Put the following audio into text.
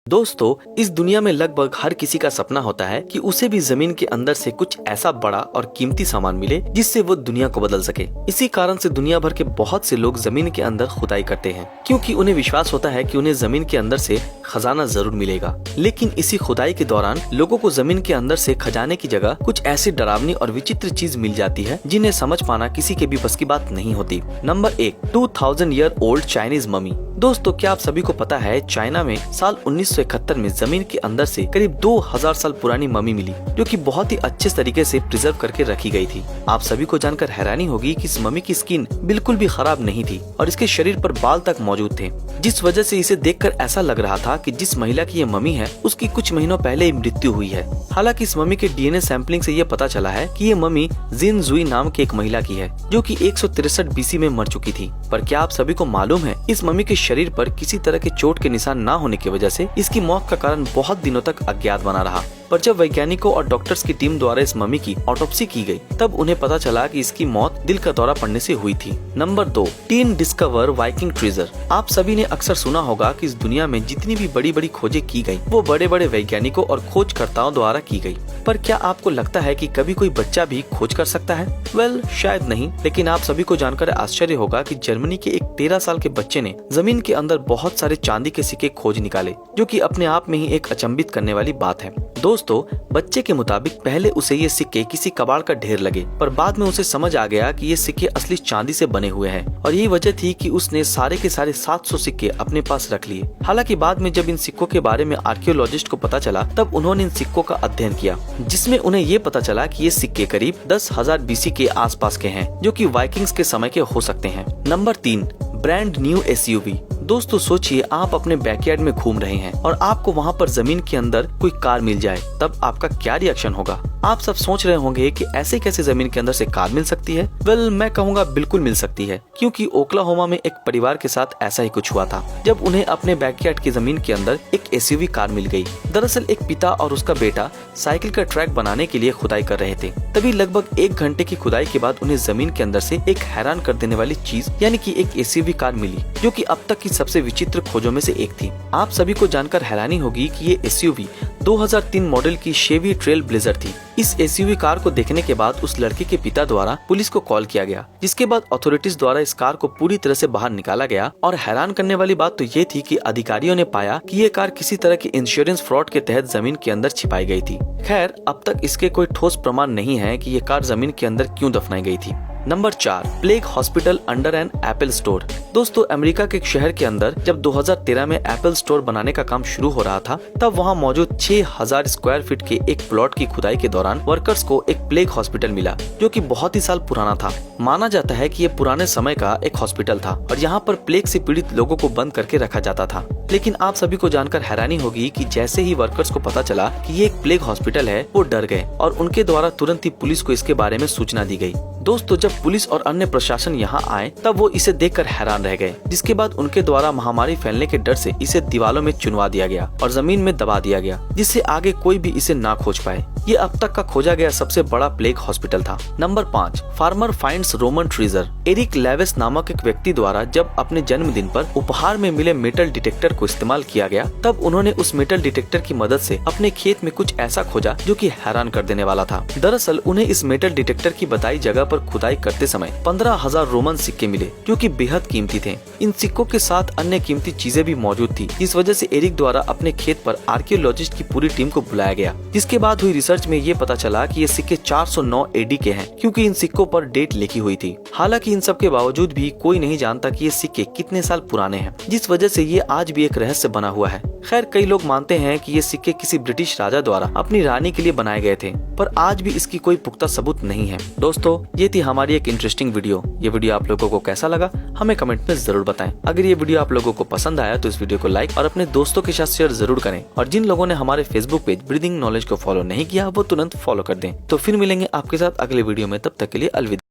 दोस्तों, इस दुनिया में लगभग हर किसी का सपना होता है कि उसे भी जमीन के अंदर से कुछ ऐसा बड़ा और कीमती सामान मिले जिससे वो दुनिया को बदल सके। इसी कारण से दुनिया भर के बहुत से लोग जमीन के अंदर खुदाई करते हैं, क्योंकि उन्हें विश्वास होता है कि उन्हें जमीन के अंदर से खजाना जरूर मिलेगा। लेकिन इसी खुदाई के दौरान लोगों को जमीन के अंदर से खजाने की जगह कुछ ऐसी डरावनी और विचित्र चीज मिल जाती है जिन्हें समझ पाना किसी के भी बस की बात नहीं होती। Number 1, 2000 year old Chinese mummy. दोस्तों, क्या आप सभी को पता है चाइना में साल 1971 में जमीन के अंदर से करीब 2000 साल पुरानी ममी मिली, जो कि बहुत ही अच्छे तरीके से प्रिजर्व करके रखी गई थी। आप सभी को जानकर हैरानी होगी कि इस ममी की स्किन बिल्कुल भी खराब नहीं थी और इसके शरीर पर बाल तक मौजूद थे, जिस वजह से इसे देखकर ऐसा लग रहा था कि जिस महिला की ये ममी है उसकी कुछ महीनों पहले ही मृत्यु हुई है। हालांकि इस ममी के डीएनए सैंपलिंग से ये पता चला है कि ये ममी जिन जुई नाम की एक महिला की है, जो कि 163 बीसी में मर चुकी थी। पर क्या आप सभी को मालूम है, इस ममी के शरीर पर किसी तरह के चोट के निशान न होने की वजह से इसकी मौत का कारण बहुत दिनों तक अज्ञात बना रहा। पर जब वैज्ञानिकों और डॉक्टर्स की टीम द्वारा इस ममी की ऑटोप्सी की गई, तब उन्हें पता चला कि इसकी मौत दिल का दौरा पड़ने से हुई थी। Number 2, tin discover Viking treasure. आप सभी ने अक्सर सुना होगा कि इस दुनिया में जितनी भी बड़ी बड़ी खोजें की गई, वो बड़े बड़े वैज्ञानिकों और खोजकर्ताओं द्वारा की गई। पर क्या आपको लगता है कि कभी कोई बच्चा भी खोज कर सकता है? वेल, शायद नहीं, लेकिन आप सभी को जानकर आश्चर्य होगा कि जर्मनी के एक 13 साल के बच्चे ने जमीन के अंदर बहुत सारे चांदी के सिक्के खोज निकाले, जो कि अपने आप में ही एक अचंभित करने वाली बात है। दोस्तों, बच्चे के मुताबिक पहले उसे ये सिक्के किसी कबाड़ का ढेर लगे, पर बाद में उसे समझ आ गया कि ये सिक्के असली चांदी से बने हुए हैं, और यही वजह थी कि उसने सारे के सारे 700 सिक्के अपने पास रख लिए। हालांकि बाद में जब इन सिक्कों के बारे में आर्कियोलॉजिस्ट को पता चला, तब उन्होंने इन सिक्कों का अध्ययन किया, जिसमें उन्हें ये पता चला कि ये सिक्के करीब 10,000 बीसी के आसपास के हैं, जो कि वाइकिंग्स के समय के हो सकते हैं। Number 3, brand new SUV. दोस्तों, सोचिए आप अपने बैकयार्ड में घूम रहे हैं और आपको वहाँ पर जमीन के अंदर कोई कार मिल जाए, तब आपका क्या रिएक्शन होगा? आप सब सोच रहे होंगे कि ऐसे कैसे जमीन के अंदर से कार मिल सकती है। वेल, मैं कहूँगा बिल्कुल मिल सकती है, क्योंकि ओक्लाहोमा में एक परिवार के साथ ऐसा ही कुछ हुआ था, जब उन्हें अपने बैकयार्ड की जमीन के अंदर एक एसयूवी कार मिल गई। दरअसल एक पिता और उसका बेटा साइकिल का ट्रैक बनाने के लिए खुदाई कर रहे थे। तभी लगभग 1 घंटे की खुदाई के बाद उन्हें जमीन के अंदर से एक हैरान कर देने वाली चीज यानी कि एक एसयूवी कार मिली, जो कि अब तक की सबसे विचित्र खोजों में से एक थी। आप सभी को जानकर हैरानी होगी कि ये एसयूवी 2003 मॉडल की शेवी ट्रेल ब्लेजर थी। इस एसयूवी कार को देखने के बाद उस लड़के के पिता द्वारा पुलिस को कॉल किया गया, जिसके बाद अथॉरिटीज द्वारा इस कार को पूरी तरह से बाहर निकाला गया। और हैरान करने वाली बात तो ये थी कि अधिकारियों ने पाया कि ये कार किसी तरह के इंश्योरेंस फ्रॉड के तहत जमीन के अंदर छिपाई गई थी। खैर, अब तक इसके कोई ठोस प्रमाण नहीं है कि ये कार जमीन के अंदर क्यों दफनाई गई थी। नंबर 4, plague hospital under an Apple store. दोस्तों, अमेरिका के एक शहर के अंदर जब 2013 में एप्पल स्टोर बनाने का काम शुरू हो रहा था, तब वहां मौजूद 6000 स्क्वायर फीट के एक प्लॉट की खुदाई के दौरान वर्कर्स को एक प्लेग हॉस्पिटल मिला, जो कि बहुत ही साल पुराना था। माना जाता है कि ये पुराने समय का एक हॉस्पिटल था और यहाँ पर प्लेग से पीड़ित लोगों को बंद करके रखा जाता था। लेकिन आप सभी को जानकर हैरानी होगी कि जैसे ही वर्कर्स को पता चला कि ये एक प्लेग हॉस्पिटल है, वो डर गए और उनके द्वारा तुरंत ही पुलिस को इसके बारे में सूचना दी गई। दोस्तों, जब पुलिस और अन्य प्रशासन यहाँ आए, तब वो इसे देखकर हैरान रह गए, जिसके बाद उनके द्वारा महामारी फैलने के डर से इसे दीवारों में चुनवा दिया गया और जमीन में दबा दिया गया, जिससे आगे कोई भी इसे ना खोज पाए। ये अब तक का खोजा गया सबसे बड़ा प्लेग हॉस्पिटल था। नंबर 5, farmer finds Roman treasure. Eric Lewis नामक एक व्यक्ति द्वारा जब अपने जन्मदिन पर उपहार में मिले मेटल डिटेक्टर को इस्तेमाल किया गया, तब उन्होंने उस मेटल डिटेक्टर की मदद से अपने खेत में कुछ ऐसा खोजा जो कि हैरान कर देने वाला था। दरअसल उन्हें इस मेटल डिटेक्टर की बताई जगह पर खुदाई करते समय 15,000 रोमन सिक्के मिले, जो कि बेहद कीमती थे। इन सिक्कों के साथ अन्य कीमती चीजें भी मौजूद थी, जिस वजह से एरिक द्वारा अपने खेत पर आर्कियोलॉजिस्ट की पूरी टीम को बुलाया गया, जिसके बाद हुई रिसर्च में ये पता चला कि ये सिक्के 409 एडी के हैं, क्योंकि इन सिक्कों पर डेट लिखी हुई थी। हालांकि इन सब के बावजूद भी कोई नहीं जानता कि ये सिक्के कितने साल पुराने हैं, जिस वजह से ये आज भी एक रहस्य बना हुआ है। खैर, कई लोग मानते हैं कि ये सिक्के किसी ब्रिटिश राजा द्वारा अपनी रानी के लिए बनाए गए थे, पर आज भी इसकी कोई पुख्ता सबूत नहीं है। दोस्तों, ये थी हमारी एक इंटरेस्टिंग वीडियो। ये वीडियो आप लोगों को कैसा लगा हमें कमेंट में जरूर बताएं। अगर ये वीडियो आप लोगों को पसंद आया तो इस वीडियो को लाइक और अपने दोस्तों के साथ शेयर जरूर करें। और जिन लोगों ने हमारे फेसबुक पेज ब्रीदिंग नॉलेज को फॉलो नहीं किया, वो तुरंत फॉलो कर दें। तो फिर मिलेंगे आपके साथ अगले वीडियो में, तब तक के लिए अलविदा।